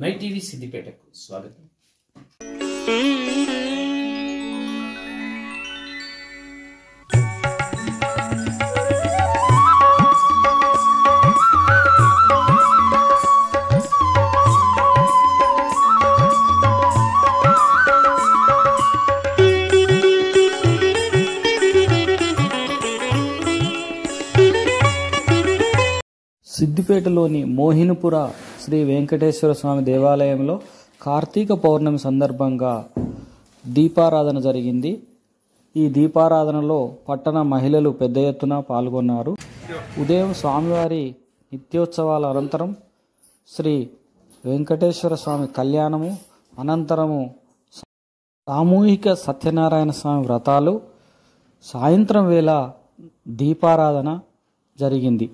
My TV సిద్దిపేటకు స్వాగతం. సిద్దిపేటలోని మోహినిపుర శ్రీ వెంకటేశ్వర స్వామి దేవాలయంలో కార్తీక పౌర్ణమి సందర్భంగా దీపారాధన జరిగింది. ఈ దీపారాధనలో పట్టణ మహిళలు పెద్ద ఎత్తున పాల్గొన్నారు. ఉదయం స్వామివారి నిత్యోత్సవాల అనంతరం శ్రీ వెంకటేశ్వర స్వామి కళ్యాణము, అనంతరము సామూహిక సత్యనారాయణ స్వామి వ్రతాలు, సాయంత్రం వేళ దీపారాధన జరిగింది.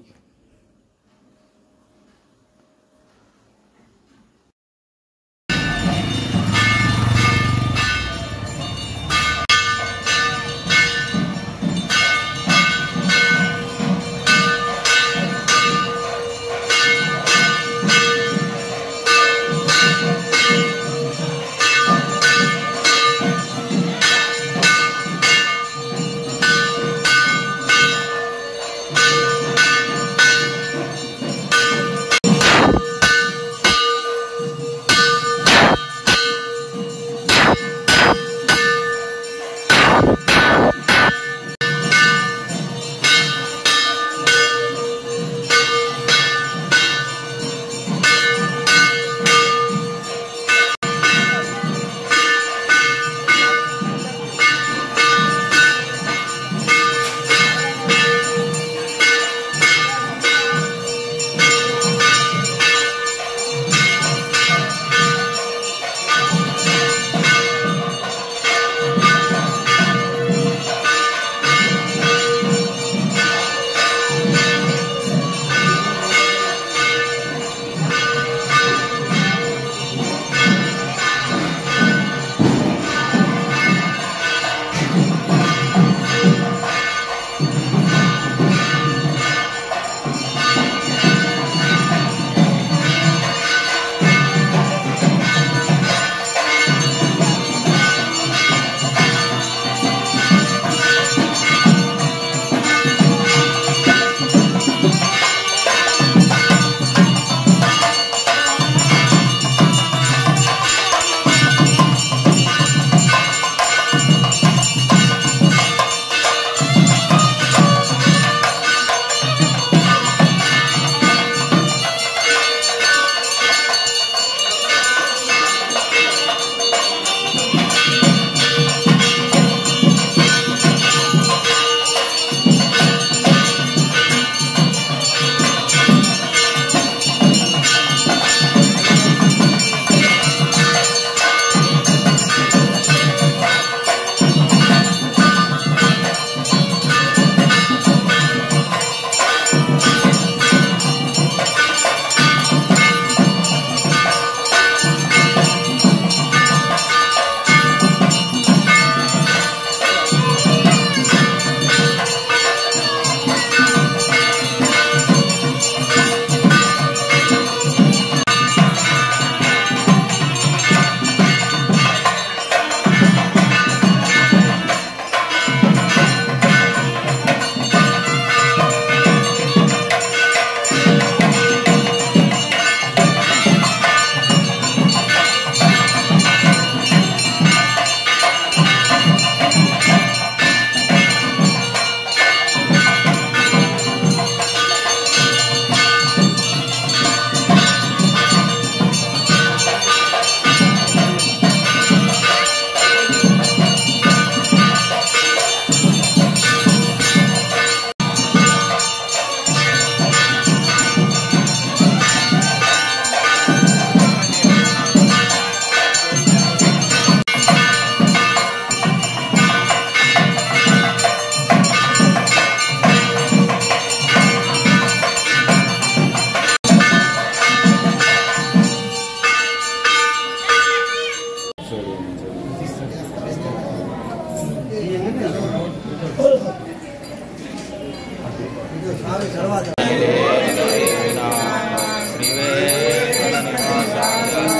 శ్రీ వెంకట నివాసాయ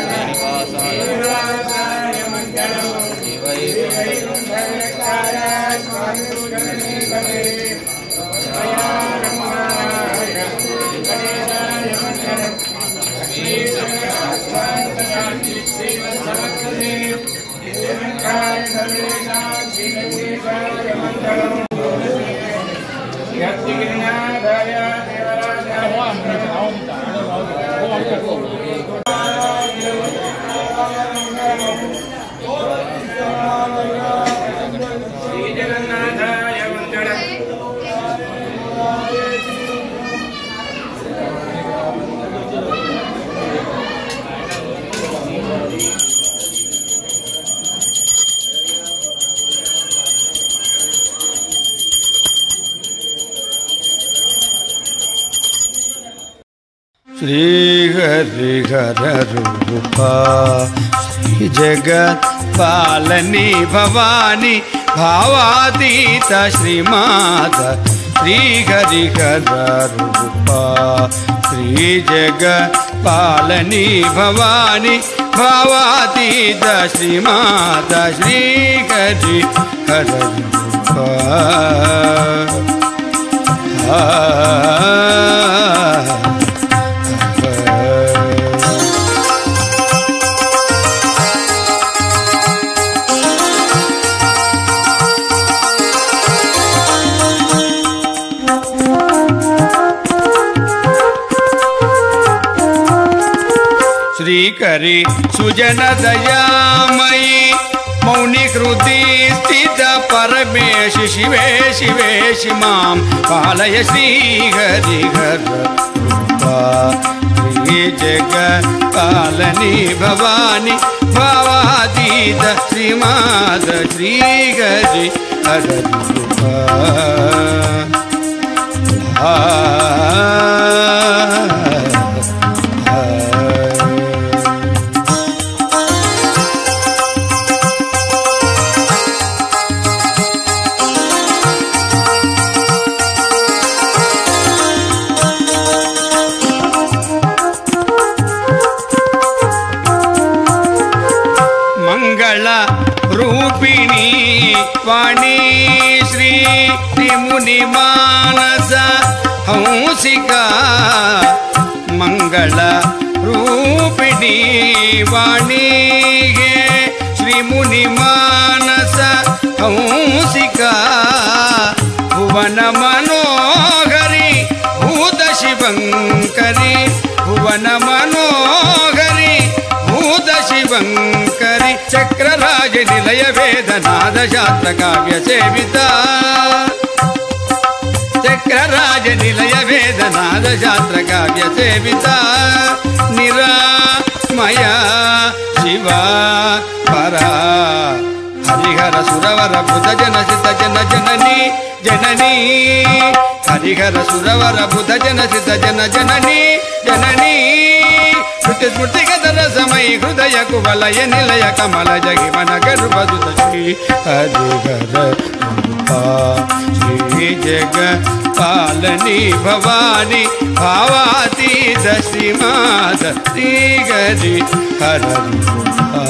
श्री हरिहर रूपा श्री जगत पालनी भवानी भावातीत श्रीमाता श्री हरिहर रूपा श्री जगत पालनी भवानी भावातीत श्रीमाता श्री हरिहर रूपा श्रीकरी सुजन दयामयी मौनि हृदि स्थित परमेश शिवे शिवेशि मां पालय श्रीहरिहर रूपा श्री जगत पालनी भवानी भावातीत श्रीमाता श्रीहरिहर रूपा रूपिणी वाणी श्री मुनि मानस हंसिका मंगल रूपिणी वाणी गे श्री मुनि मानस हंसिका भुवन मनोहरी भूत शिवंकरी भुवन मनोहरी भूत शिवंकरी चक्रराज निलय वेदनाद शास्त्र काव्य सेविता चक्रराज निलय वेदनाद शास्त्र काव्य सेविता निरामया शिवा परा हरिहर सुरवर बुध जन सित जन जननी जननी हरिहर सुरवर बुध जन सित जन जननी जननी स्मृति गदर समय हृदय कुवलय निलय कमल जगी मन गर्भदुत श्री हरिहर रूपा श्री जगत पालनी भवानी भावातीत श्रीमाता श्री हरिहर रूपा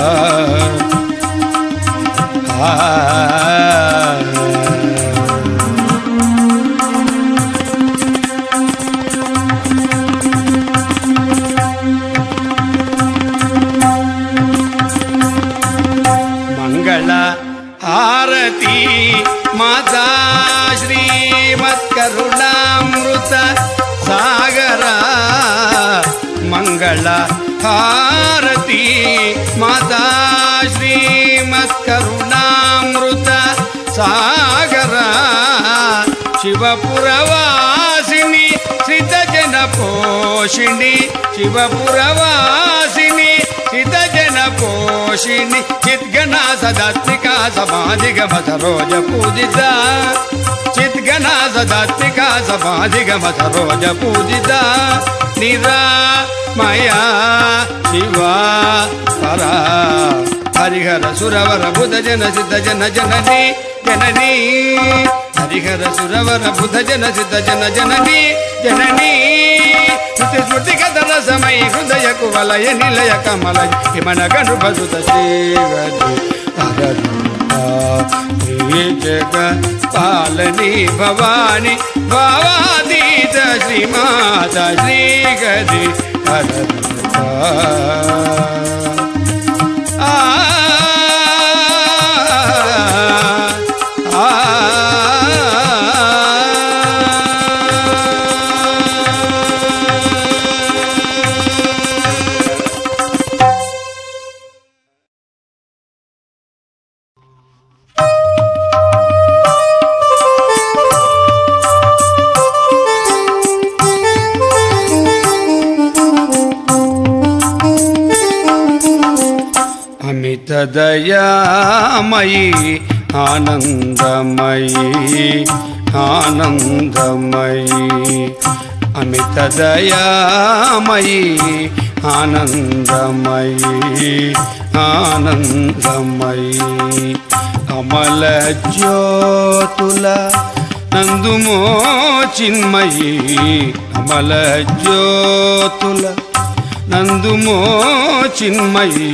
आरती माता श्रीमत्करुणामृत सागरा मंगल आरती माता श्रीमत्करुणामृत सागरा शिवपुरवासिनी श्रितजन पोषिणी शिवपुरवासिनी श्रितजन पोषिणी चिद्गणा सदात्मिका समाधिगम सरोज पूजिता चिद्गणा सदात्मिका समाधिगम सरोज पूजिता निरामया शिवा परा हरिहर सुरवर बुध जन सिद्ध जन जननी जननी हरिहर सुरवर बुध जन सिद्ध जन जननी जननी स्मृति गदर समय हृदय कुवलय निलय कमल हिमन गणुभसुत श्री हरिहर रूपा శ్రీ జగపాలని భవాని భావాతీత శ్రీమాత శ్రీగరి దయామయీ ఆనందమయీ ఆనందమయీ అమిత దయామయీ ఆనందమయీ ఆనందమయీ అమల జ్యోతుల నందుమో చిన్మయీ అమల జ్యోతుల నందుమో చిన్మయీ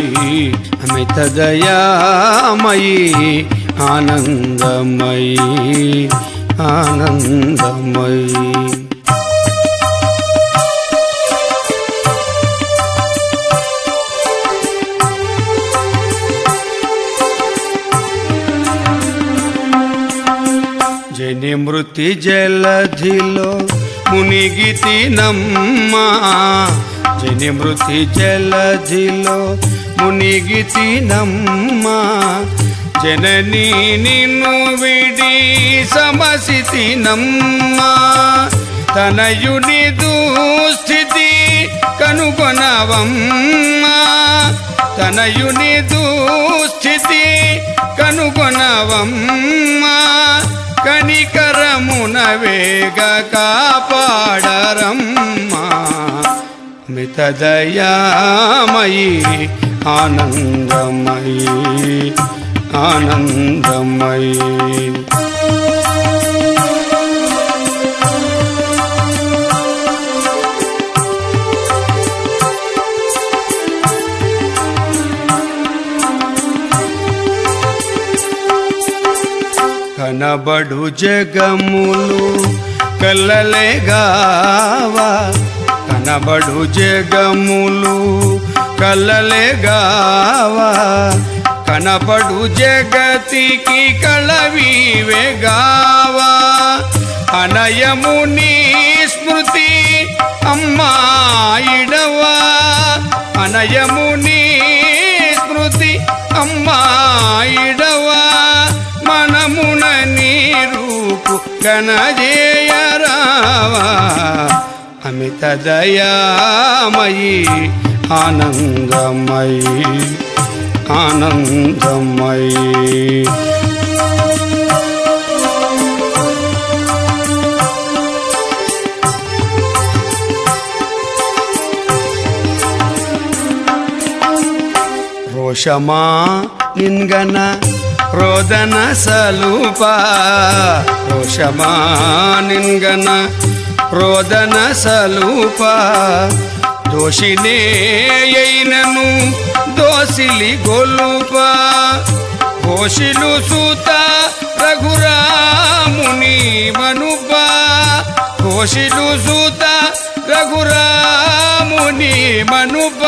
అమిత దయామయీ ఆనందమయీ ఆనందమయీ జని మృతి జలధిలో మునిగితినమ్మా జని మృతి జలధిలో మునిగితినమ్మా జననీ నిన్ను విడి సమసితినమ్మా తనయుని దుస్థితి కనుగొనవమ్మా తనయుని దుస్థితి కనుగొనవమ్మా కనికరమున వేగ కాపాడరమ్మా మిత దయామయీ ఆనందమయీ ఆనందమయీ కనబడు జగములు కల్లలేగావా కనబడు జగములు కల్లలేగావా కనబడు జగతికి కళవివేగావా అనయము నీ స్మృతి అమ్మాయిడవా అనయము నీ స్మృతి అమ్మాయిడవా మనమున నీ రూపు గణజేయరావా అమిత దయామయీ ఆనందమయీ ఆనందమయీ రోషమా నిన్గన రోదన సలూప రోషమా నిన్గన రోదన సలూప దోషినేయైనను దోసిలి గొలుప ఘోషిలు సూత రఘురాముని మనుప ఘోషిలు సూత రఘురాముని మనుప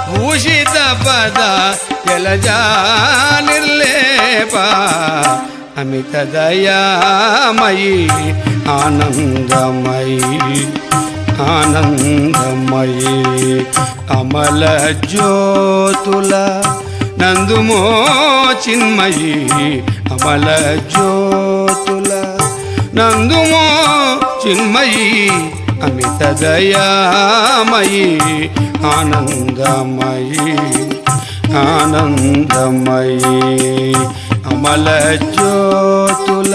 భూషిత పద జలజా నిర్లేప అమిత దయామయీ ఆనందమయీ ఆనందమయీ అమల జ్యోతుల నందుమో చిన్మయీ అమల జ్యోతుల నందుమో చిన్మయీ అమిత దయామయీ ఆనందమయీ ఆనందమయీ అమల జ్యోతుల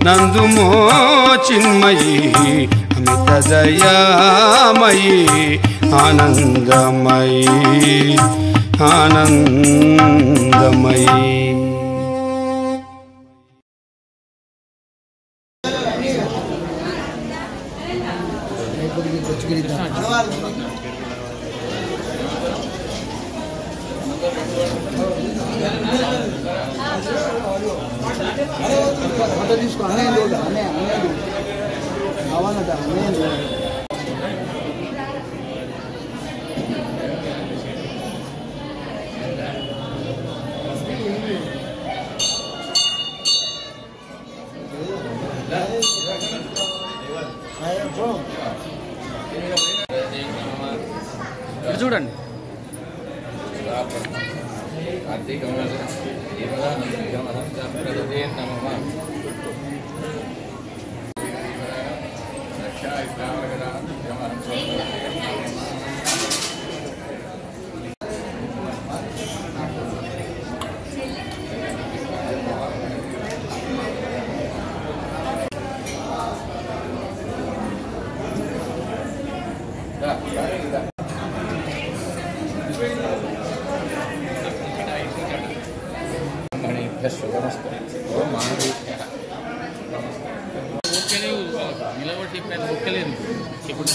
నందుమో చిన్మయీ అమిత దయామయీ ఆనందమయీ ఆనందమయీ చూడండి నిలబట్టి ఒక్కలేదు ఇప్పుడు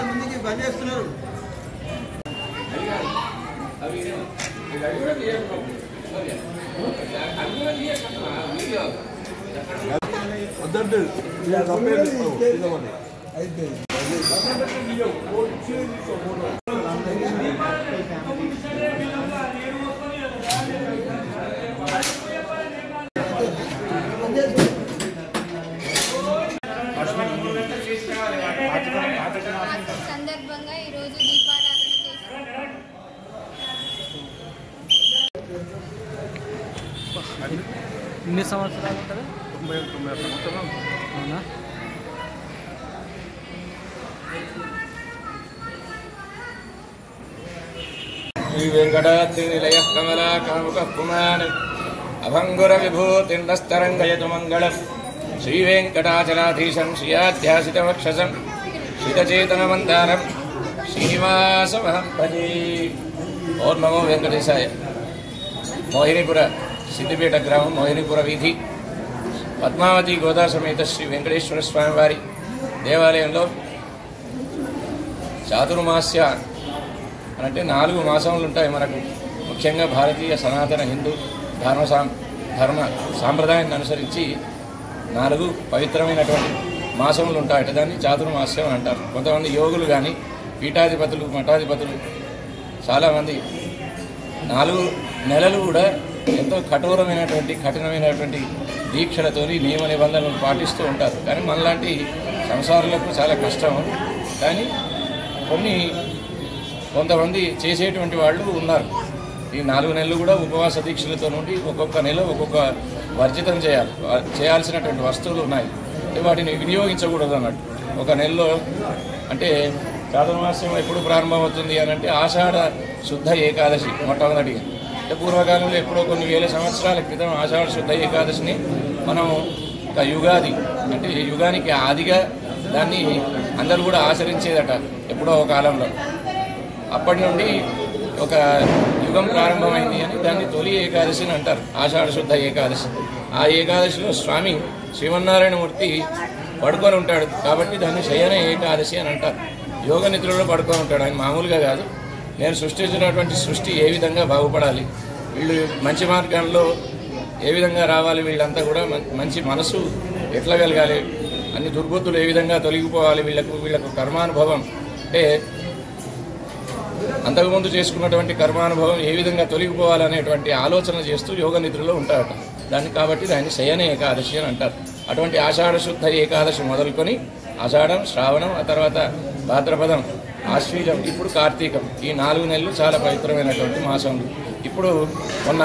ముందుకి బంద్ చేస్తున్నారు. వద్దండి సందర్భంగా ఈరోజు దీపారాధన చేశారు. ఎన్ని సంవత్సరాలు ఉంటుంది? 99 సంవత్సరాలు. అవునా? శ్రీ వెంకటాద్రి నిలయ కమలా కాముక పుమాన్ అభంగుర విభూతిండస్తరంగయతు మంగళం శ్రీ వెంకటాచలాధీశం శ్రియాధ్యాసిత వక్షసం శ్రితచేతనమందారం శ్రీనివాసమహం భజే. ఓం నమో వెంకటేశాయ. మోహినిపుర సిద్దిపేట గ్రామం మోహినిపుర వీధి పద్మావతి గోదా సమేత శ్రీ వెంకటేశ్వర స్వామి వారి దేవాలయంలో చాతుర్మాస్య అంటే 4 మాసములు ఉంటాయి మనకు. ముఖ్యంగా భారతీయ సనాతన హిందూ ధర్మ సాంప్రదాయాన్ని అనుసరించి 4 పవిత్రమైనటువంటి మాసములు ఉంటాయట. దాన్ని చాతుర్మాస్యం అంటారు. కొంతమంది యోగులు కానీ పీఠాధిపతులు మఠాధిపతులు చాలామంది 4 నెలలు కూడా ఎంతో కఠినమైనటువంటి దీక్షలతోని నియమ నిబంధనలు పాటిస్తూ ఉంటారు. కానీ మనలాంటి సంసారులకు చాలా కష్టం. కానీ కొంతమంది చేసేటువంటి వాళ్ళు ఉన్నారు. ఈ 4 నెలలు కూడా ఉపవాస దీక్షలతో నుండి ఒక్కొక్క నెల ఒక్కొక్క వర్జితం చేయాల్సినటువంటి వస్తువులు ఉన్నాయి. వాటిని వినియోగించకూడదు అన్నట్టు. ఒక నెలలో అంటే చాతుర్మాస్యం ఎప్పుడు ప్రారంభమవుతుంది అని అంటే ఆషాఢ శుద్ధ ఏకాదశి మొట్టమొదటిగా. అంటే పూర్వకాలంలో ఎప్పుడో కొన్ని వేల సంవత్సరాల క్రితం ఆషాఢ శుద్ధ ఏకాదశిని మనం ఒక యుగాది అంటే యుగానికి ఆదిగా దాన్ని అందరూ కూడా ఆచరించేదట ఎప్పుడో ఒక కాలంలో. అప్పటి నుండి ఒక యుగం ప్రారంభమైంది అని దాన్ని తొలి ఏకాదశి అని అంటారు, ఆషాఢ శుద్ధ ఏకాదశి. ఆ ఏకాదశిలో స్వామి శ్రీమన్నారాయణమూర్తి పడుకొని ఉంటాడు కాబట్టి దాన్ని శయన ఏకాదశి అని అంటారు. యోగ నిద్రలో పడుకొని ఉంటాడు ఆయన, మామూలుగా కాదు. నేను సృష్టించినటువంటి సృష్టి ఏ విధంగా బాగుపడాలి, వీళ్ళు మంచి మార్గంలో ఏ విధంగా రావాలి, వీళ్ళంతా కూడా మంచి మనసు ఎట్లా కలగాలి, అన్ని దుర్బుద్ధులు ఏ విధంగా తొలగిపోవాలి, వీళ్ళకు కర్మానుభవం అంటే అంతకుముందు చేసుకున్నటువంటి కర్మానుభవం ఏ విధంగా తొలగిపోవాలనేటువంటి ఆలోచన చేస్తూ యోగ నిద్రలో ఉంటారట. కాబట్టి దాన్ని శయన ఏకాదశి అని అంటారు. అటువంటి ఆషాఢ శుద్ధ ఏకాదశి మొదలుకొని ఆషాఢం, శ్రావణం, ఆ తర్వాత భాద్రపదం, ఆశ్వీజం, ఇప్పుడు కార్తీకం, ఈ 4 నెలలు చాలా పవిత్రమైనటువంటి మాసములు. ఇప్పుడు మొన్న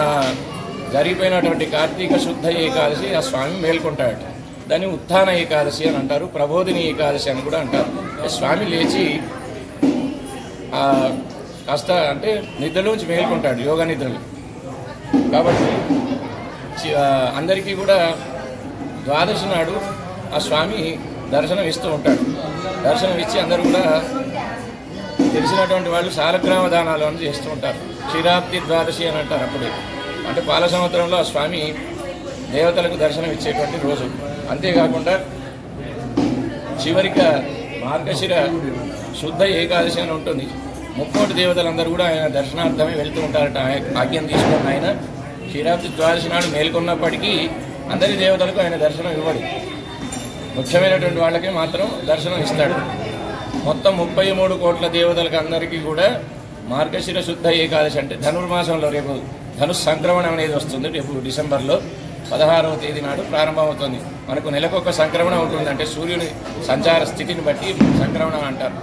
జరిగిపోయినటువంటి కార్తీక శుద్ధ ఏకాదశి ఆ స్వామి మేల్కొంటాడట. దాన్ని ఉత్థాన ఏకాదశి అని అంటారు, ప్రబోధిని ఏకాదశి అని కూడా అంటారు. స్వామి లేచి కాస్త అంటే నిద్రలోంచి మేల్కొంటాడు, యోగ నిద్రలు. కాబట్టి అందరికీ కూడా ద్వాదశి నాడు ఆ స్వామి దర్శనం ఇస్తూ ఉంటాడు. దర్శనం ఇచ్చి అందరూ కూడా తెలిసినటువంటి వాళ్ళు శాలగ్రామ దానాలు అని చేస్తూ ఉంటారు. క్షీరాబ్ది ద్వాదశి అని అంటారు. అప్పుడు అంటే పాల సంవత్సరంలో ఆ స్వామి దేవతలకు దర్శనం ఇచ్చేటువంటి రోజు. అంతేకాకుండా చివరిగా మార్గశిర శుద్ధ ఏకాదశి అని ఉంటుంది. 30 దేవతలందరూ కూడా ఆయన దర్శనార్థమే వెళ్తూ ఉంటారట. ఆజ్ఞం తీసుకున్న ఆయన క్షీరాబ్ది ద్వాదశి నాడు మేల్కొన్నప్పటికీ అందరి దేవతలకు ఆయన దర్శనం ఇవ్వడు. ముఖ్యమైనటువంటి వాళ్ళకి మాత్రం దర్శనం ఇస్తాడు. మొత్తం 33 కోట్ల దేవతలకు అందరికీ కూడా మార్గశిర శుద్ధ ఏకాదశి అంటే ధనుర్మాసంలో రేపు ధనుస్ సంక్రమణం అనేది వస్తుంది. రేపు డిసెంబర్లో 16వ తేదీ నాడు ప్రారంభమవుతుంది. మనకు నెలకొక సంక్రమణం ఉంటుంది. అంటే సూర్యుని సంచార స్థితిని బట్టి సంక్రమణం అంటారు.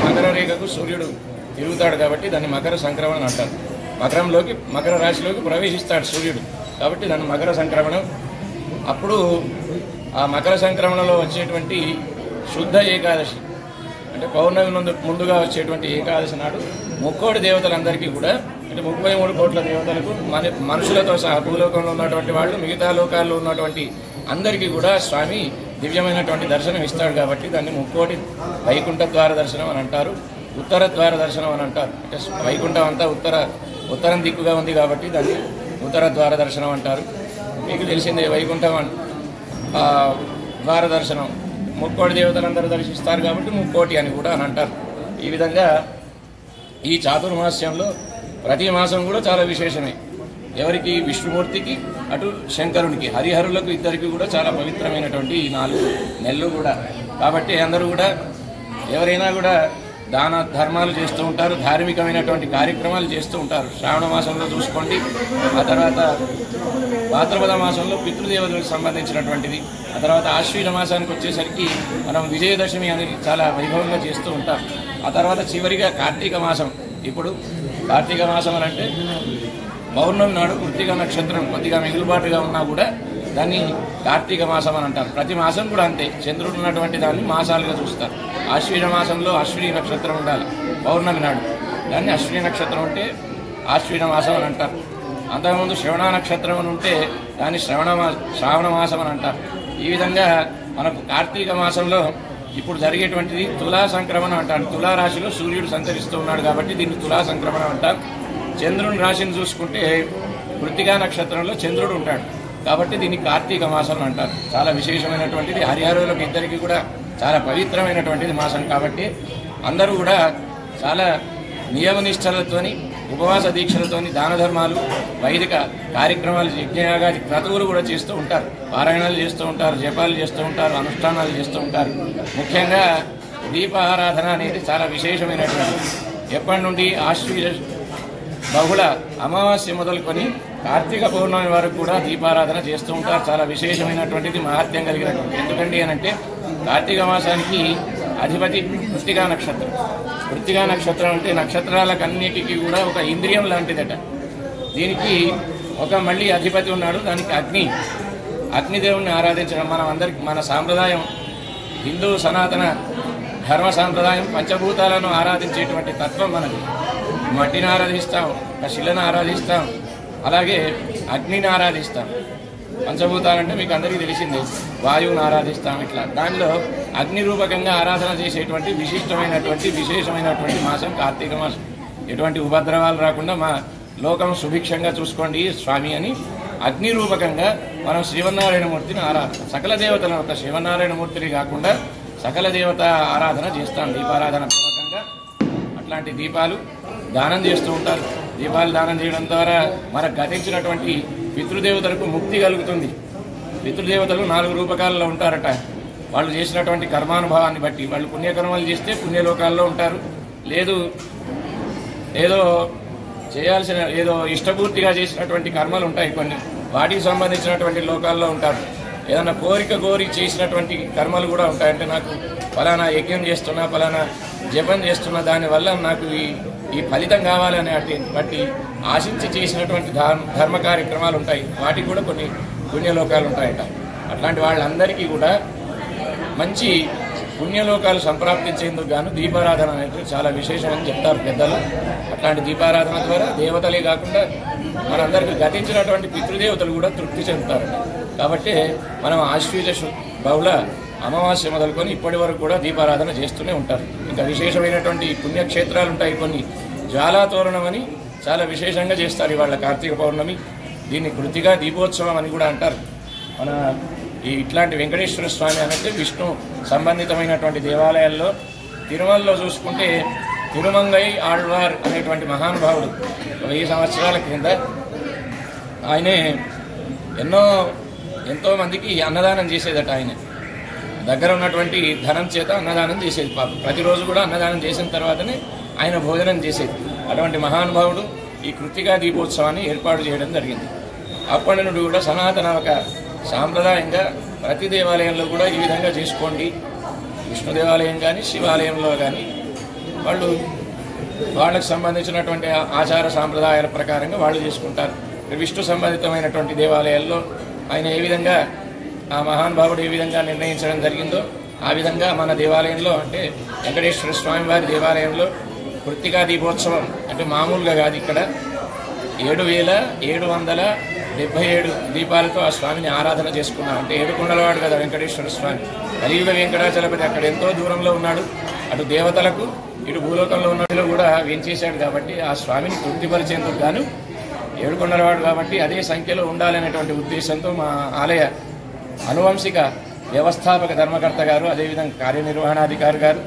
మకర రేఖకు సూర్యుడు తిరుగుతాడు కాబట్టి దాన్ని మకర సంక్రమణం అంటారు. మకర రాశిలోకి ప్రవేశిస్తాడు సూర్యుడు కాబట్టి దాన్ని మకర సంక్రమణం. అప్పుడు ఆ మకర సంక్రమణంలో వచ్చేటువంటి శుద్ధ ఏకాదశి అంటే పౌర్ణమి ముందుగా వచ్చేటువంటి ఏకాదశి నాడు 30 దేవతలందరికీ కూడా అంటే 33 కోట్ల దేవతలకు మనుషులతో సహా భూలోకంలో ఉన్నటువంటి వాళ్ళు మిగతా లోకాల్లో ఉన్నటువంటి అందరికీ కూడా స్వామి దివ్యమైనటువంటి దర్శనం ఇస్తాడు కాబట్టి దాన్ని 30 వైకుంఠ ద్వార దర్శనం అని అంటారు. ఉత్తర ద్వార దర్శనం అని అంటారు. అంటే వైకుంఠం అంతా ఉత్తరం దిక్కుగా ఉంది కాబట్టి దాన్ని ఉత్తర ద్వార దర్శనం అంటారు. మీకు తెలిసిందే వైకుంఠం ద్వార దర్శనం 30 దేవతలందరూ దర్శిస్తారు కాబట్టి 30 అని కూడా అని అంటారు. ఈ విధంగా ఈ చాతుర్మాస్యంలో ప్రతి మాసం కూడా చాలా విశేషమే. ఎవరికి విష్ణుమూర్తికి అటు శంకరునికి హరిహరులకు ఇద్దరికి కూడా చాలా పవిత్రమైనటువంటి ఈ 4 నెలలు కూడా. కాబట్టి అందరూ కూడా ఎవరైనా కూడా దాన ధర్మాలు చేస్తూ ఉంటారు, ధార్మికమైనటువంటి కార్యక్రమాలు చేస్తూ ఉంటారు. శ్రావణ మాసంలో చూసుకోండి, ఆ తర్వాత భాద్రపద మాసంలో పితృదేవతలకు సంబంధించినటువంటిది, ఆ తర్వాత ఆశ్వీజ మాసానికి వచ్చేసరికి మనం విజయదశమి అనేది చాలా వైభవంగా చేస్తూ ఉంటాం. ఆ తర్వాత చివరిగా కార్తీక మాసం. ఇప్పుడు కార్తీక మాసం అని అంటే పౌర్ణమి నాడు కృత్తిక నక్షత్రం కొద్దిగా మిగులుబాటుగా ఉన్నా కూడా దాన్ని కార్తీక మాసం అని అంటారు. ప్రతి మాసం కూడా అంతే, చంద్రుడు ఉన్నటువంటి దాన్ని మాసాలుగా చూస్తారు. ఆశ్వీజ మాసంలో అశ్విని నక్షత్రం ఉండాలి పౌర్ణమి నాడు, దాన్ని అశ్విని నక్షత్రం ఉంటే ఆశ్వీజ మాసం అని అంటారు. అంతకుముందు శ్రవణ నక్షత్రం అని ఉంటే దాన్ని శ్రావణ మాసం అని అంటారు. ఈ విధంగా మనకు కార్తీక మాసంలో ఇప్పుడు జరిగేటువంటిది తులా సంక్రమణం అంటారు. తులా రాశిలో సూర్యుడు సంచరిస్తూ ఉన్నాడు కాబట్టి దీన్ని తులా సంక్రమణం అంటారు. చంద్రుని రాశిని చూసుకుంటే కృత్తికా నక్షత్రంలో చంద్రుడు ఉంటాడు కాబట్టి దీన్ని కార్తీక మాసం అంటారు. చాలా విశేషమైనటువంటిది, హరిహరులకు ఇద్దరికి కూడా చాలా పవిత్రమైనటువంటిది మాసం కాబట్టి అందరూ కూడా చాలా నియమనిష్టలతోని ఉపవాస దీక్షలతోని దాన ధర్మాలు వైదిక కార్యక్రమాలు యజ్ఞయాగాది క్రతువులు కూడా చేస్తూ ఉంటారు. పారాయణాలు చేస్తూ ఉంటారు, జపాలు చేస్తూ ఉంటారు, అనుష్ఠానాలు చేస్తూ ఉంటారు. ముఖ్యంగా దీపారాధన అనేది చాలా విశేషమైనటువంటిది. ఎప్పటి నుండి ఆశ్వీజ బహుళ అమావాస్య మొదలుకొని కార్తీక పౌర్ణమి వరకు కూడా దీపారాధన చేస్తూ ఉంటారు. చాలా విశేషమైనటువంటిది, మహత్యం కలిగినటువంటి. ఎందుకండి అని అంటే కార్తీక మాసానికి అధిపతి కృత్తికా నక్షత్రం. కృత్తికా నక్షత్రం అంటే నక్షత్రాలకన్నిటికీ కూడా ఒక ఇంద్రియం లాంటిదట. దీనికి ఒక మళ్ళీ అధిపతి ఉన్నాడు, దానికి అగ్నిదేవుణ్ణి ఆరాధించడం మనం అందరికి మన సాంప్రదాయం. హిందూ సనాతన ధర్మ సాంప్రదాయం పంచభూతాలను ఆరాధించేటువంటి తత్వం మనది. మట్టిని ఆరాధిస్తాం, శిలను ఆరాధిస్తాం, అలాగే అగ్నిని ఆరాధిస్తాం. పంచభూతాలంటే మీకు అందరికీ తెలిసిందే, వాయువుని ఆరాధిస్తాం. ఇట్లా దానిలో అగ్ని రూపకంగా ఆరాధన చేసేటువంటి విశేషమైనటువంటి మాసం కార్తీక మాసం. ఎటువంటి ఉపద్రవాలు రాకుండా మా లోకం సుభిక్షంగా చూసుకోండి స్వామి అని అగ్ని రూపకంగా మనం శ్రీమన్నారాయణమూర్తిని ఆరాధన, సకల దేవతల ఒక శ్రీమన్నారాయణమూర్తిని కాకుండా సకల దేవత ఆరాధన చేస్తాం దీపారాధన పూర్వకంగా. అట్లాంటి దీపాలు దానం చేస్తూ ఉంటారు. దీపాలు దానం చేయడం ద్వారా మనకు గతించినటువంటి పితృదేవతలకు ముక్తి కలుగుతుంది. పితృదేవతలు 4 రూపకాలలో ఉంటారట. వాళ్ళు చేసినటువంటి కర్మానుభవాన్ని బట్టి వాళ్ళు పుణ్యకర్మలు చేస్తే పుణ్యలోకాల్లో ఉంటారు, లేదు ఏదో ఇష్టపూర్తిగా చేసినటువంటి కర్మలు ఉంటాయి కొన్ని, వాటికి సంబంధించినటువంటి లోకాల్లో ఉంటారు. ఏదైనా కోరి చేసినటువంటి కర్మలు కూడా ఉంటాయి. అంటే నాకు ఫలానా యజ్ఞం చేస్తున్నా, ఫలానా జపం చేస్తున్నా, దానివల్ల నాకు ఈ ఫలితం కావాలనే బట్టి ఆశించి చేసినటువంటి ధర్మ కార్యక్రమాలు ఉంటాయి. వాటికి కూడా కొన్ని పుణ్యలోకాలు ఉంటాయట. అట్లాంటి వాళ్ళందరికీ కూడా మంచి పుణ్యలోకాలు సంప్రాప్తించేందుకు గాను దీపారాధన అనేది చాలా విశేషమని చెప్తారు పెద్దలు. అట్లాంటి దీపారాధన ద్వారా దేవతలే కాకుండా మనందరికీ గతించినటువంటి పితృదేవతలు కూడా తృప్తి చెందుతారు. కాబట్టి మనం ఆశ్వీజ బహుళ అమావాస్య మొదలుకొని ఇప్పటి వరకు కూడా దీపారాధన చేస్తూనే ఉంటారు. ఇంకా విశేషమైనటువంటి పుణ్యక్షేత్రాలు ఉంటాయి కొన్ని. జ్వాలాతోరణం అని చాలా విశేషంగా చేస్తారు ఇవాళ కార్తీక పౌర్ణమి. దీన్ని కృతిగా దీపోత్సవం అని కూడా అంటారు. మన ఇట్లాంటి వెంకటేశ్వర స్వామి అంటే విష్ణు సంబంధితమైనటువంటి దేవాలయాల్లో తిరుమలలో చూసుకుంటే తిరుమంగై ఆళ్వార్ అనేటువంటి మహానుభావుడు 1000 సంవత్సరాల క్రింద ఆయనే ఎంతో మందికి అన్నదానం చేసేదట. ఆయన దగ్గర ఉన్నటువంటి ధనం చేత అన్నదానం చేసేది. పాపం ప్రతిరోజు కూడా అన్నదానం చేసిన తర్వాతనే ఆయన భోజనం చేసేది. అటువంటి మహానుభావుడు ఈ కృత్తికా దీపోత్సవాన్ని ఏర్పాటు చేయడం జరిగింది. అప్పటి నుండి కూడా సనాతన ఒక సాంప్రదాయంగా ప్రతి దేవాలయంలో కూడా ఈ విధంగా చేసుకోండి. విష్ణు దేవాలయం కానీ శివాలయంలో కానీ వాళ్ళకు సంబంధించినటువంటి ఆచార సాంప్రదాయాల ప్రకారంగా వాళ్ళు చేసుకుంటారు. విష్ణు సంబంధితమైనటువంటి దేవాలయాల్లో ఆయన ఏ విధంగా ఆ మహానుభావుడు ఏ విధంగా నిర్ణయించడం జరిగిందో ఆ విధంగా మన దేవాలయంలో అంటే వెంకటేశ్వర స్వామి వారి దేవాలయంలో కృత్తికా దీపోత్సవం అంటే మామూలుగా కాదు. ఇక్కడ 7777 దీపాలతో ఆ స్వామిని ఆరాధన చేసుకున్నాం. అంటే 7 కొండలవాడు కదా వెంకటేశ్వర స్వామి. కలియుగ వెంకటాచలపతి అక్కడ ఎంతో దూరంలో ఉన్నాడు. అటు దేవతలకు ఇటు భూలోకంలో ఉన్నలో కూడా వేంచేశాడు. కాబట్టి ఆ స్వామిని తృప్తిపరిచేందుకు గాను 7 కొండలవాడు కాబట్టి అదే సంఖ్యలో ఉండాలనేటువంటి ఉద్దేశంతో మా ఆలయ అనువంశిక వ్యవస్థాపక ధర్మకర్త గారు, అదేవిధంగా కార్యనిర్వహణాధికారి గారు,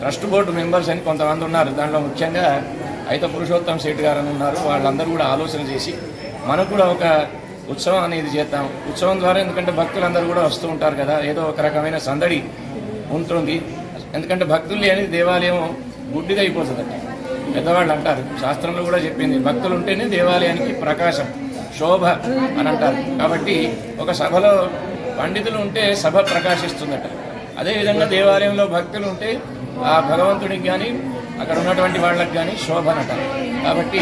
ట్రస్ట్ బోర్డు మెంబర్స్ అని కొంతమంది ఉన్నారు. దాంట్లో ముఖ్యంగా అయితే పురుషోత్తం శెట్టి గారు అని ఉన్నారు. వాళ్ళందరూ కూడా ఆలోచన చేసి మనకు కూడా ఒక ఉత్సవం అనేది చేద్దాం. ఉత్సవం ద్వారా ఎందుకంటే భక్తులందరూ కూడా వస్తూ ఉంటారు కదా, ఏదో ఒక రకమైన సందడి ఉంటుంది. ఎందుకంటే భక్తులు లేని దేవాలయం గుడ్డిగా అయిపోతుందండి. పెద్దవాళ్ళు అంటారు, శాస్త్రంలో కూడా చెప్పింది, భక్తులు ఉంటేనే దేవాలయానికి ప్రకాశం శోభ అని అంటారు. కాబట్టి ఒక సభలో పండితులు ఉంటే సభ ప్రకాశిస్తుందట. అదేవిధంగా దేవాలయంలో భక్తులు ఉంటే ఆ భగవంతుడికి కానీ అక్కడ ఉన్నటువంటి వాళ్ళకి కానీ శోభనట. కాబట్టి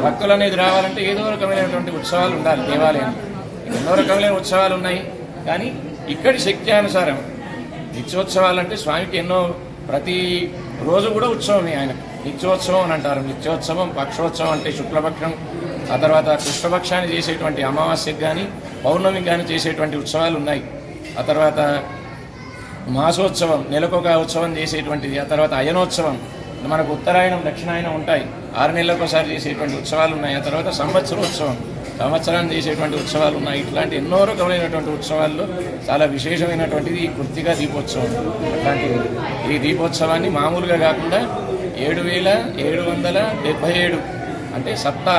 భక్తులు అనేది రావాలంటే ఏదో రకమైనటువంటి ఉత్సవాలు ఉండాలి. దేవాలయం ఎన్నో రకమైన ఉత్సవాలు ఉన్నాయి. కానీ ఇక్కడి శక్తి అనుసారం నిత్యోత్సవాలు అంటే స్వామికి ఎన్నో ప్రతి రోజు కూడా ఉత్సవమే. ఆయన నిత్యోత్సవం అని అంటారు. నిత్యోత్సవం, పక్షోత్సవం అంటే శుక్లపక్షం, ఆ తర్వాత కృష్ణపక్షాన్ని చేసేటువంటి అమావాస్యకు కానీ పౌర్ణమికి కానీ చేసేటువంటి ఉత్సవాలు ఉన్నాయి. ఆ తర్వాత మాసోత్సవం, నెలకొక ఉత్సవం చేసేటువంటిది. ఆ తర్వాత అయనోత్సవం, మనకు ఉత్తరాయణం దక్షిణాయనం ఉంటాయి, 6 నెలలకు ఒకసారి చేసేటువంటి ఉత్సవాలు ఉన్నాయి. ఆ తర్వాత సంవత్సరోత్సవం, సంవత్సరాన్ని చేసేటువంటి ఉత్సవాలు ఉన్నాయి. ఇట్లాంటి ఎన్నో రకమైనటువంటి ఉత్సవాల్లో చాలా విశేషమైనటువంటిది ఈ కృత్తికా దీపోత్సవం. అట్లాంటిది ఈ దీపోత్సవాన్ని మామూలుగా కాకుండా 7777 అంటే సప్తా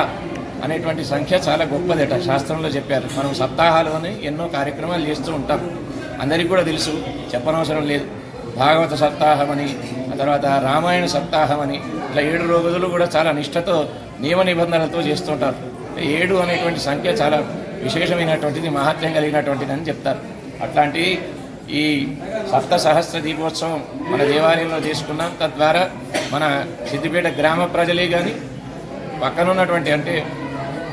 అనేటువంటి సంఖ్య చాలా గొప్పదట. శాస్త్రంలో చెప్పారు. మనం సప్తాహాలోనే ఎన్నో కార్యక్రమాలు చేస్తూ ఉంటాం. అందరికీ కూడా తెలుసు, చెప్పనవసరం లేదు. భాగవత సప్తాహం అని, ఆ తర్వాత రామాయణ సప్తాహం అని, ఇట్లా 7 రోజులు కూడా చాలా నిష్ఠతో నియమ నిబంధనలతో చేస్తుంటారు. 7 అనేటువంటి సంఖ్య చాలా విశేషమైనటువంటిది, మహత్యం కలిగినటువంటిది అని చెప్తారు. అట్లాంటి ఈ సప్త సహస్ర దీపోత్సవం మన దేవాలయంలో చేసుకున్నాం. తద్వారా మన సిద్దిపేట గ్రామ ప్రజలే కానీ పక్కనున్నటువంటి అంటే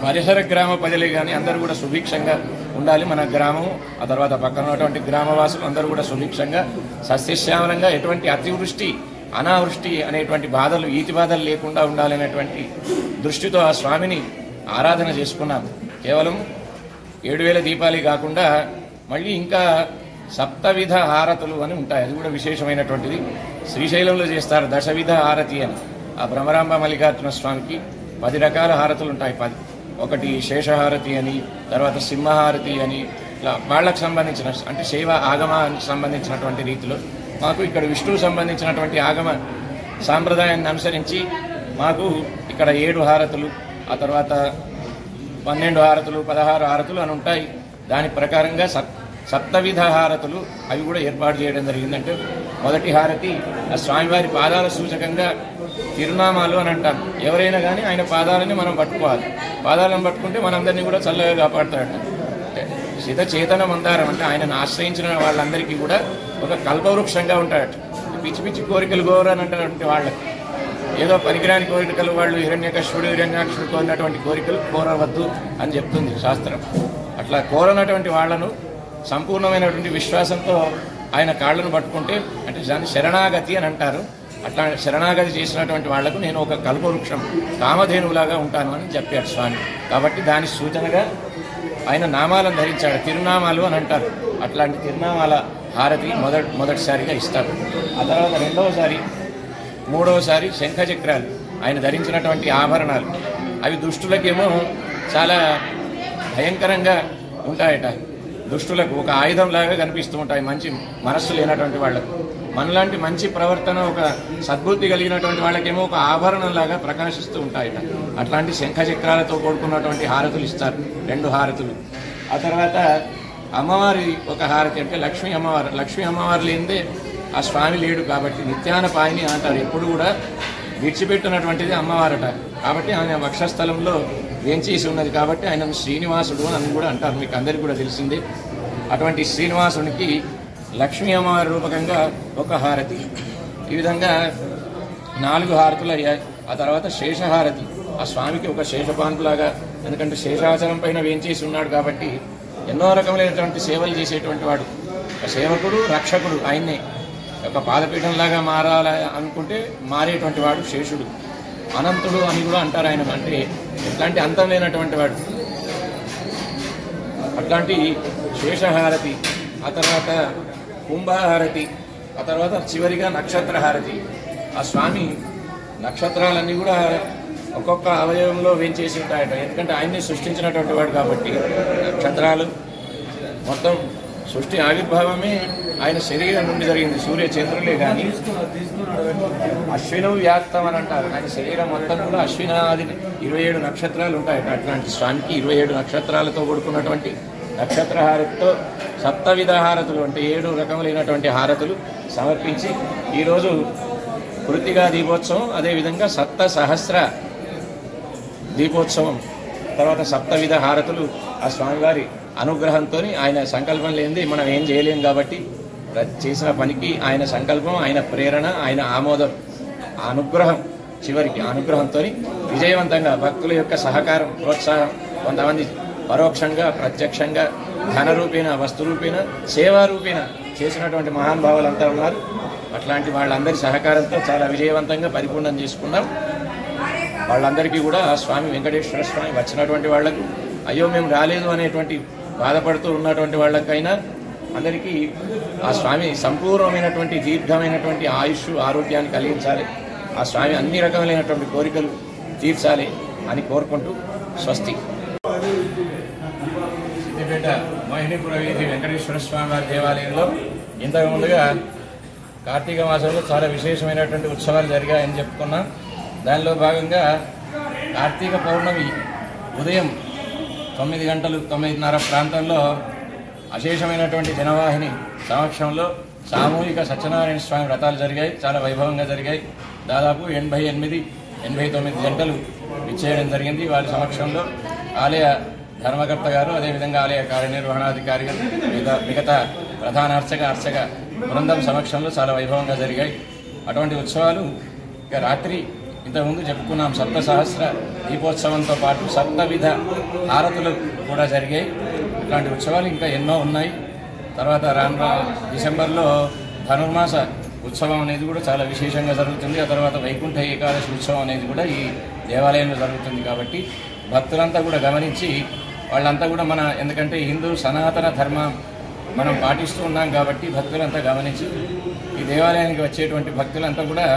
పరిసర గ్రామ ప్రజలే కానీ అందరూ కూడా సుభిక్షంగా ఉండాలి. మన గ్రామం, ఆ తర్వాత పక్కన ఉన్నటువంటి గ్రామవాసులు అందరూ కూడా సుభిక్షంగా సస్యశ్యామలంగా ఎటువంటి అతివృష్టి అనావృష్టి అనేటువంటి బాధలు, ఈతి బాధలు లేకుండా ఉండాలనేటువంటి దృష్టితో ఆ స్వామిని ఆరాధన చేసుకున్నాం. కేవలం 7000 దీపాలే కాకుండా మళ్ళీ ఇంకా సప్తవిధ హారతులు అని ఉంటాయి. అది కూడా విశేషమైనటువంటిది. శ్రీశైలంలో చేస్తారు దశవిధ హారతి అని. ఆ భ్రమరాంబ మల్లికార్జున స్వామికి 10 రకాల హారతులు ఉంటాయి. 10 ఒకటి శేషహారతి అని, తర్వాత సింహహారతి అని, ఇట్లా వాళ్ళకు సంబంధించిన అంటే శైవ ఆగమానికి సంబంధించినటువంటి రీతిలో మాకు ఇక్కడ విష్ణువు సంబంధించినటువంటి ఆగమ సాంప్రదాయాన్ని అనుసరించి మాకు ఇక్కడ 7 హారతులు, ఆ తర్వాత 12 హారతులు, 16 హారతులు అని ఉంటాయి. దాని ప్రకారంగా సప్తవిధ హారతులు అవి కూడా ఏర్పాటు చేయడం జరిగిందంటే, మొదటి హారతి ఆ స్వామివారి పాదాల సూచకంగా తిరునామాలు అని అంటాం. ఎవరైనా కానీ ఆయన పాదాలని మనం పట్టుకోవాలి. పాదాలను పట్టుకుంటే మనందరినీ కూడా చల్లగా కాపాడుతాడట. శిత చేతన మందారం అంటే ఆయనను ఆశ్రయించిన వాళ్ళందరికీ కూడా ఒక కల్పవృక్షంగా ఉంటాడట. పిచ్చి పిచ్చి కోరికలు కోరని అంటారంటే వాళ్ళకి ఏదో పనికిరాని కోరికలు, వాళ్ళు హిరణ్యాక్షుడు కోరినటువంటి కోరికలు కోరవద్దు అని చెప్తుంది శాస్త్రం. అట్లా కోరనటువంటి వాళ్లను సంపూర్ణమైనటువంటి విశ్వాసంతో ఆయన కాళ్లను పట్టుకుంటే అంటే దాన్ని శరణాగతి అని అంటారు. అట్లా శరణాగతి చేసినటువంటి వాళ్లకు నేను ఒక కల్పవృక్షం కామధేనువులాగా ఉంటాను అని చెప్పాడు స్వామి. కాబట్టి దాని సూచనగా ఆయన నామాలను ధరించాడు. తిరునామాలు అని అంటారు. అట్లాంటి తిరునామాల హారతి మొదటిసారిగా ఇస్తారు. ఆ తర్వాత రెండవసారి, మూడవసారి శంఖచక్రాలు ఆయన ధరించినటువంటి ఆభరణాలు అవి దుష్టులకేమో చాలా భయంకరంగా ఉంటాయట. దుష్టులకు ఒక ఆయుధంలాగా కనిపిస్తూ ఉంటాయి మంచి మనస్సు లేనటువంటి వాళ్లకు. మనలాంటి మంచి ప్రవర్తన ఒక సద్బుద్ధి కలిగినటువంటి వాళ్ళకేమో ఒక ఆభరణంలాగా ప్రకాశిస్తూ ఉంటాయట. అట్లాంటి శంఖ చక్రాలతో కూడుకున్నటువంటి హారతులు ఇస్తారు, 2 హారతులు. ఆ తర్వాత అమ్మవారి ఒక హారతి అంటే లక్ష్మీ అమ్మవారు. లక్ష్మీ అమ్మవారు లేనిదే ఆ స్వామి లేడు కాబట్టి నిత్యాన పాయిని అంటారు. ఎప్పుడు కూడా విడిచిపెట్టినటువంటిది అమ్మవారట. కాబట్టి ఆయన వక్షస్థలంలో వేంచేసి ఉన్నది కాబట్టి ఆయన శ్రీనివాసుడు అని కూడా అంటారు, మీకు అందరికీ కూడా తెలిసిందే. అటువంటి శ్రీనివాసునికి లక్ష్మీ అమ్మవారి రూపకంగా ఒక హారతి. ఈ విధంగా 4 హారతులు అయ్యాయి. ఆ తర్వాత శేషహారతి. ఆ స్వామికి ఒక శేషపాన్పులాగా, ఎందుకంటే శేషాచలం పైన వేంచేసి ఉన్నాడు కాబట్టి ఎన్నో రకములైనటువంటి సేవలు చేసేటువంటి వాడు. ఒక సేవకుడు, రక్షకుడు ఆయన్నే. ఒక పాదపీఠంలాగా మారాల అనుకుంటే మారేటువంటి వాడు శేషుడు. అనంతుడు అని కూడా అంటారు ఆయన. అంటే ఎట్లాంటి అంతం లేనటువంటి వాడు. అట్లాంటి శేషహారతి, ఆ తర్వాత కుంభహారతి, ఆ తర్వాత చివరిగా నక్షత్రహారతి. ఆ స్వామి నక్షత్రాలన్నీ కూడా ఒక్కొక్క అవయవంలో వేంచేసి ఉంటాయట. ఎందుకంటే ఆయన్ని సృష్టించినటువంటి వాడు కాబట్టి నక్షత్రాలు మొత్తం సృష్టి ఆవిర్భావమే ఆయన శరీరం నుండి జరిగింది. సూర్య చంద్రులే కానీ అశ్వినం వ్యాప్తం అని అంటారు. ఆయన శరీరం మొత్తం కూడా అశ్వినాది 27 నక్షత్రాలు ఉంటాయట. అట్లాంటి స్వామికి 27 నక్షత్రాలతో కూడుకున్నటువంటి నక్షత్రహారతితో సప్తవిధ హారతులు అంటే 7 రకములైనటువంటి హారతులు సమర్పించి ఈరోజు కృత్తికా దీపోత్సవం, అదేవిధంగా సప్త సహస్ర దీపోత్సవం, తర్వాత సప్తవిధ హారతులు ఆ స్వామివారి అనుగ్రహంతో. ఆయన సంకల్పం లేనిది మనం ఏం చేయలేం కాబట్టి చేసిన పనికి ఆయన సంకల్పం, ఆయన ప్రేరణ, ఆయన ఆమోదం, అనుగ్రహం, చివరికి అనుగ్రహంతో విజయవంతంగా భక్తుల యొక్క సహకారం, ప్రోత్సాహం, కొంతమంది పరోక్షంగా, ప్రత్యక్షంగా, ధనరూపేణ, వస్తురూపేణ, సేవారూపేణ చేసినటువంటి మహానుభావులంతా ఉన్నారు. అట్లాంటి వాళ్ళందరి సహకారంతో చాలా విజయవంతంగా పరిపూర్ణం చేసుకున్నాం. వాళ్ళందరికీ కూడా ఆ స్వామి వెంకటేశ్వర స్వామి వచ్చినటువంటి వాళ్లకు, అయ్యో మేము రాలేదు అనేటువంటి బాధపడుతూ ఉన్నటువంటి వాళ్ళకైనా అందరికీ ఆ స్వామి సంపూర్ణమైనటువంటి దీర్ఘమైనటువంటి ఆయుష్, ఆరోగ్యాన్ని కలిగించాలి. ఆ స్వామి అన్ని రకములైనటువంటి కోరికలు తీర్చాలి అని కోరుకుంటూ స్వస్తి. సిద్దిపేట మోహినీపుర వీధి వెంకటేశ్వర స్వామి వారి దేవాలయంలో ఇంతకు ముందుగా కార్తీక మాసంలో చాలా విశేషమైనటువంటి ఉత్సవాలు జరిగాయని చెప్పుకున్నాం. దానిలో భాగంగా కార్తీక పౌర్ణమి ఉదయం 9 గంటలు 9:30 ప్రాంతంలో అశేషమైనటువంటి జనవాహిని సమక్షంలో సామూహిక సత్యనారాయణ స్వామి వ్రతాలు జరిగాయి. చాలా వైభవంగా జరిగాయి. దాదాపు 88-89 గంటలు విచ్చేయడం జరిగింది. వారి సమక్షంలో ఆలయ ధర్మకర్త గారు, అదేవిధంగా ఆలయ కార్యనిర్వహణాధికారి గారు, మిగతా ప్రధాన అర్చక బృందం సమక్షంలో చాలా వైభవంగా జరిగాయి. అటువంటి ఉత్సవాలు ఇక రాత్రి ఇంతకుముందు చెప్పుకున్నాం. సప్త సహస్ర దీపోత్సవంతో పాటు సప్తవిధ హారతులు కూడా జరిగాయి. ఇట్లాంటి ఉత్సవాలు ఇంకా ఎన్నో ఉన్నాయి. తర్వాత రాను డిసెంబర్లో ధనుర్మాస ఉత్సవం అనేది కూడా చాలా విశేషంగా జరుగుతుంది. ఆ తర్వాత వైకుంఠ ఏకాదశి ఉత్సవం అనేది కూడా ఈ దేవాలయంలో జరుగుతుంది. కాబట్టి భక్తులంతా కూడా గమనించి వాళ్ళంతా కూడా ఎందుకంటే హిందూ సనాతన ధర్మం మనం పాటిస్తూ ఉన్నాం కాబట్టి భక్తులంతా గమనించి ఈ దేవాలయానికి వచ్చేటువంటి భక్తులంతా కూడా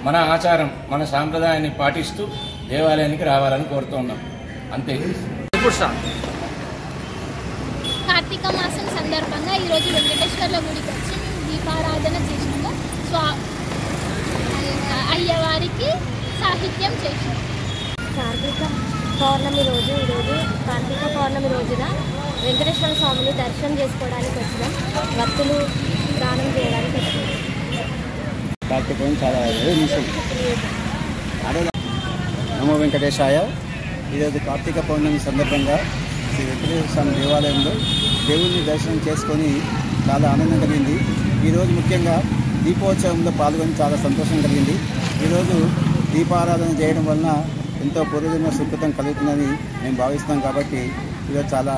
మన ఆచారం, మన సాంప్రదాయాన్ని పాటిస్తూ దేవాలయానికి రావాలని కోరుతూ ఉన్నాం. అంతే. కార్తీక మాసం సందర్భంగా ఈరోజు వెంకటేశ్వర్ల గుడికి వచ్చి దీపారాధన చేసినాము. అయ్యవారికి సాహిత్యం చేసినాము. కార్తీక పౌర్ణమి రోజున వెంకటేశ్వర స్వామిని దర్శనం చేసుకోవడానికి వచ్చినాం. భక్తులు దానం చేయడానికి వచ్చినాం. నమో వెంకటేశాయ. ఈరోజు కార్తీక పౌర్ణమి సందర్భంగా శ్రీ వెంకటేశ్వర స్వామి దేవాలయంలో దేవుడిని దర్శనం చేసుకొని చాలా ఆనందం కలిగింది. ఈరోజు ముఖ్యంగా దీపోత్సవంలో పాల్గొని చాలా సంతోషం కలిగింది. ఈరోజు దీపారాధన చేయడం వలన ఎంతో పూర్వజన్మ సుకృతం కలుగుతుందని మేము భావిస్తాం. కాబట్టి ఈరోజు చాలా